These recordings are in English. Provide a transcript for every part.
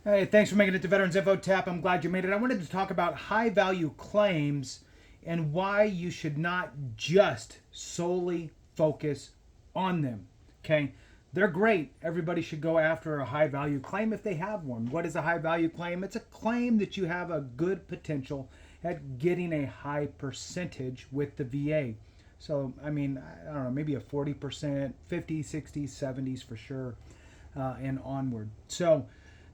Hey, thanks for making it to Veterans Info Tap. I'm glad you made it. I wanted to talk about high value claims and why you should not just solely focus on them. Okay, they're great. Everybody should go after a high value claim if they have one. What is a high value claim? It's a claim that you have a good potential at getting a high percentage with the VA. So, I mean, I don't know, maybe a 40%, 50, 60, 70s for sure, and onward. So,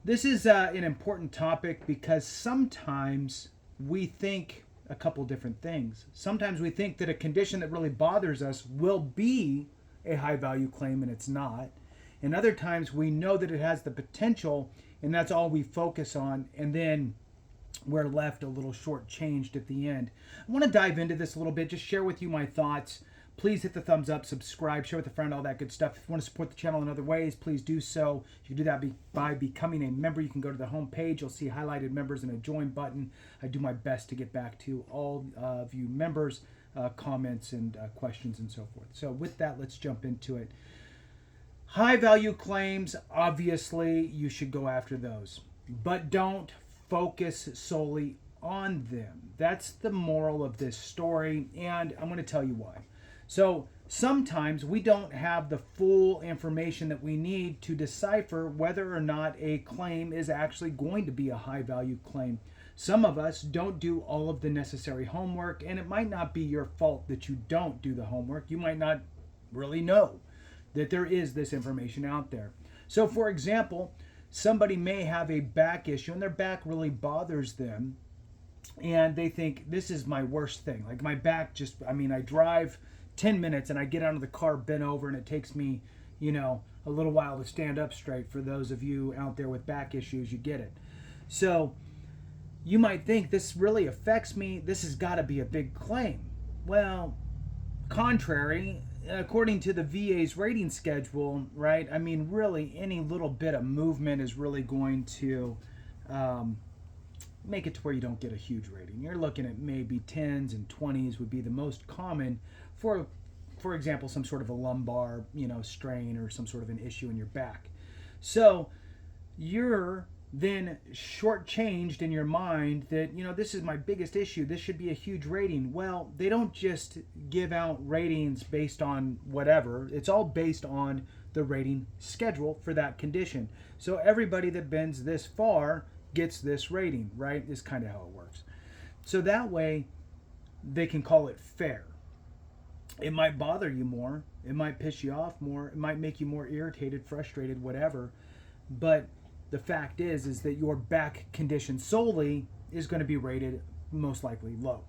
this is an important topic because sometimes we think a couple different things. Sometimes we think that a condition that really bothers us will be a high value claim and it's not. And other times we know that it has the potential and that's all we focus on. And then we're left a little shortchanged at the end. I want to dive into this a little bit, just share with you my thoughts. Please hit the thumbs up, subscribe, share with a friend, all that good stuff. If you want to support the channel in other ways, please do so. You can do that by becoming a member. You can go to the home page. You'll see highlighted members and a join button. I do my best to get back to all of you members, comments and questions and so forth. So with that, let's jump into it. High value claims, obviously, you should go after those. But don't focus solely on them. That's the moral of this story, and I'm going to tell you why. So sometimes we don't have the full information that we need to decipher whether or not a claim is actually going to be a high value claim. Some of us don't do all of the necessary homework, and it might not be your fault that you don't do the homework. You might not really know that there is this information out there. So, for example, somebody may have a back issue and their back really bothers them, and they think this is my worst thing. Like my back just, I drive 10 minutes and I get out of the car bent over and it takes me, a little while to stand up straight. For those of you out there with back issues, you get it. So you might think this really affects me. This has got to be a big claim. Well, contrary, according to the VA's rating schedule, right? Really, any little bit of movement is really going to make it to where you don't get a huge rating. You're looking at maybe 10s and 20s would be the most common for example, some sort of a lumbar, strain or some sort of an issue in your back. So you're then shortchanged in your mind that, this is my biggest issue. This should be a huge rating. Well, they don't just give out ratings based on whatever. It's all based on the rating schedule for that condition. So everybody that bends this far gets this rating, right? Is kind of how it works. So that way they can call it fair. It might bother you more. It might piss you off more. It might make you more irritated, frustrated, whatever. But the fact is that your back condition solely is going to be rated most likely low.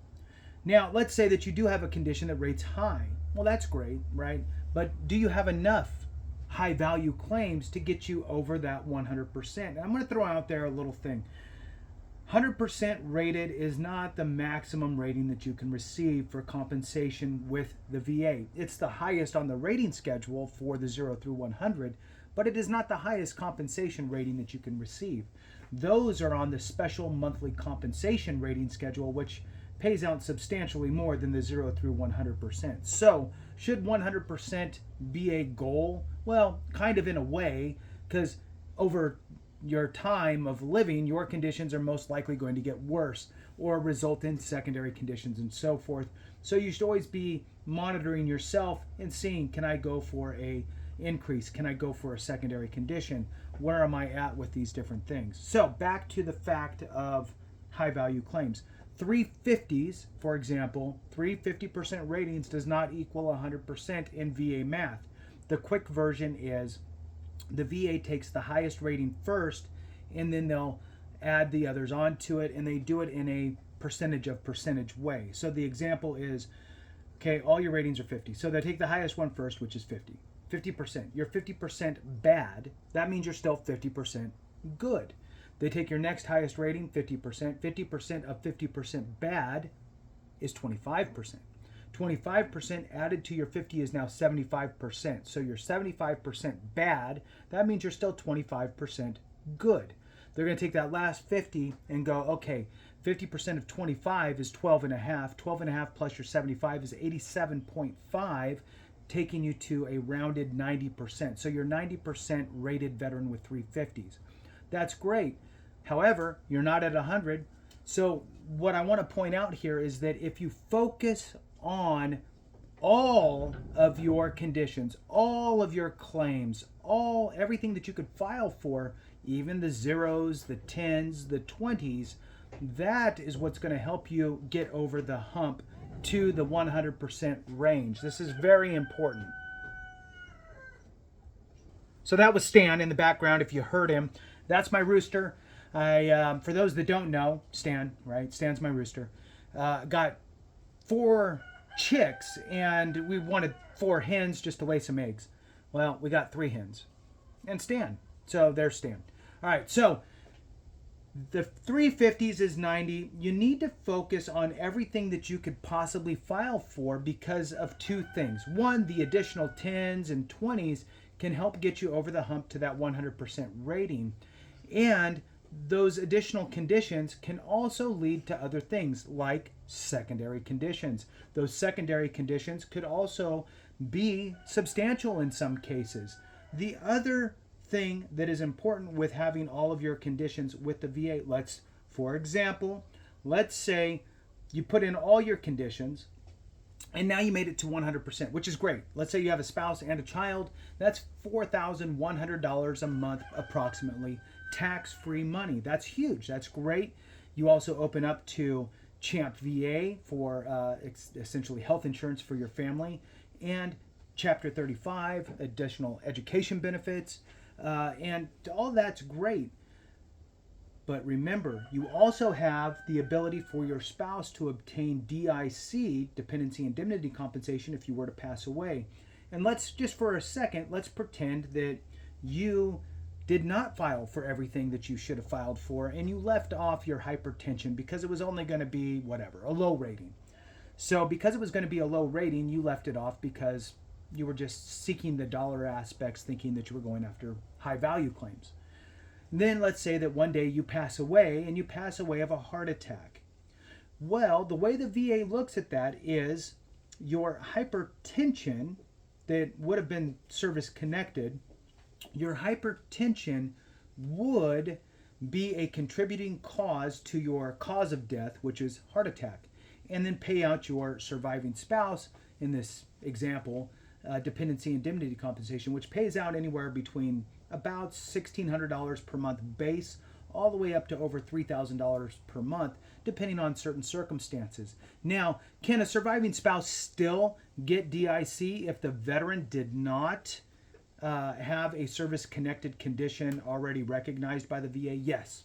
Now, let's say that you do have a condition that rates high. Well, that's great, right? But do you have enough high value claims to get you over that 100%? And I'm going to throw out there a little thing. 100% rated is not the maximum rating that you can receive for compensation with the VA. It's the highest on the rating schedule for the 0 through 100, but it is not the highest compensation rating that you can receive. Those are on the special monthly compensation rating schedule, which pays out substantially more than the 0 through 100%. So, should 100% be a goal? Well, kind of in a way, because over your time of living, your conditions are most likely going to get worse or result in secondary conditions and so forth. So you should always be monitoring yourself and seeing, can I go for a increase? Can I go for a secondary condition? Where am I at with these different things? So back to the fact of high value claims. 350s, for example, 350% ratings does not equal 100% in VA math. The quick version is the VA takes the highest rating first, and then they'll add the others onto it, and they do it in a percentage of percentage way. So the example is, okay, all your ratings are 50. So they take the highest one first, which is 50. 50%. You're 50% bad. That means you're still 50% good. They take your next highest rating, 50%. 50% of 50% bad is 25%. 25% added to your 50 is now 75%. So you're 75% bad. That means you're still 25% good. They're going to take that last 50 and go, okay, 50% of 25 is 12 and a half. 12 and a half plus your 75 is 87.5, taking you to a rounded 90%. So you're 90% rated veteran with 350s. That's great. However, you're not at 100. So what I want to point out here is that if you focus on all of your conditions, all of your claims, everything that you could file for, even the zeros, the 10s, the 20s, that is what's going to help you get over the hump to the 100% range. This is very important. So that was Stan in the background, if you heard him. That's my rooster. For those that don't know, Stan, right? Stan's my rooster. Got 4 chicks, and we wanted 4 hens just to lay some eggs. Well, we got 3 hens. And Stan. So there's Stan. All right, so the 350s is 90. You need to focus on everything that you could possibly file for because of 2 things. One, the additional 10s and 20s can help get you over the hump to that 100% rating. And those additional conditions can also lead to other things like secondary conditions. Those secondary conditions could also be substantial in some cases. The other thing that is important with having all of your conditions with the VA, for example, let's say you put in all your conditions and now you made it to 100%, which is great. Let's say you have a spouse and a child. That's $4,100 a month approximately, tax-free money. That's huge. That's great. You also open up to Champ VA for essentially health insurance for your family, and Chapter 35, additional education benefits, and all that's great. But remember, you also have the ability for your spouse to obtain DIC, dependency indemnity compensation, if you were to pass away. And let's just for a second, let's pretend that you did not file for everything that you should have filed for, and you left off your hypertension because it was only going to be whatever, a low rating. So because it was going to be a low rating, you left it off because you were just seeking the dollar aspects, thinking that you were going after high value claims. Then let's say that one day you pass away, and you pass away of a heart attack. Well, the way the VA looks at that is your hypertension that would have been service connected, your hypertension would be a contributing cause to your cause of death, which is heart attack, and then pay out your surviving spouse, in this example, dependency indemnity compensation, which pays out anywhere between about $1,600 per month base, all the way up to over $3,000 per month, depending on certain circumstances. Now, can a surviving spouse still get DIC if the veteran did not have a service-connected condition already recognized by the VA? Yes.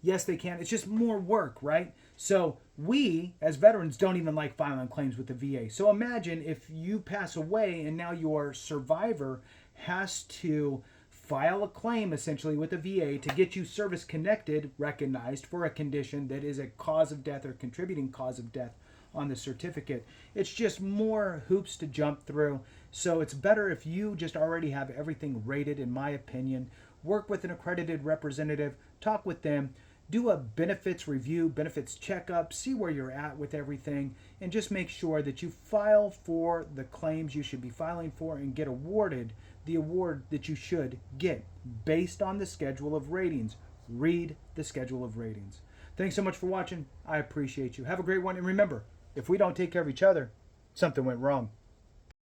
Yes, they can. It's just more work, right? So we, as veterans, don't even like filing claims with the VA. So imagine if you pass away and now your survivor has to file a claim essentially with the VA to get you service connected, recognized for a condition that is a cause of death or contributing cause of death on the certificate. It's just more hoops to jump through. So it's better if you just already have everything rated, in my opinion. Work with an accredited representative, talk with them, do a benefits review, benefits checkup, see where you're at with everything, and just make sure that you file for the claims you should be filing for and get awarded the award that you should get based on the schedule of ratings. Read the schedule of ratings. Thanks so much for watching. I appreciate you. Have a great one. And remember, if we don't take care of each other, something went wrong.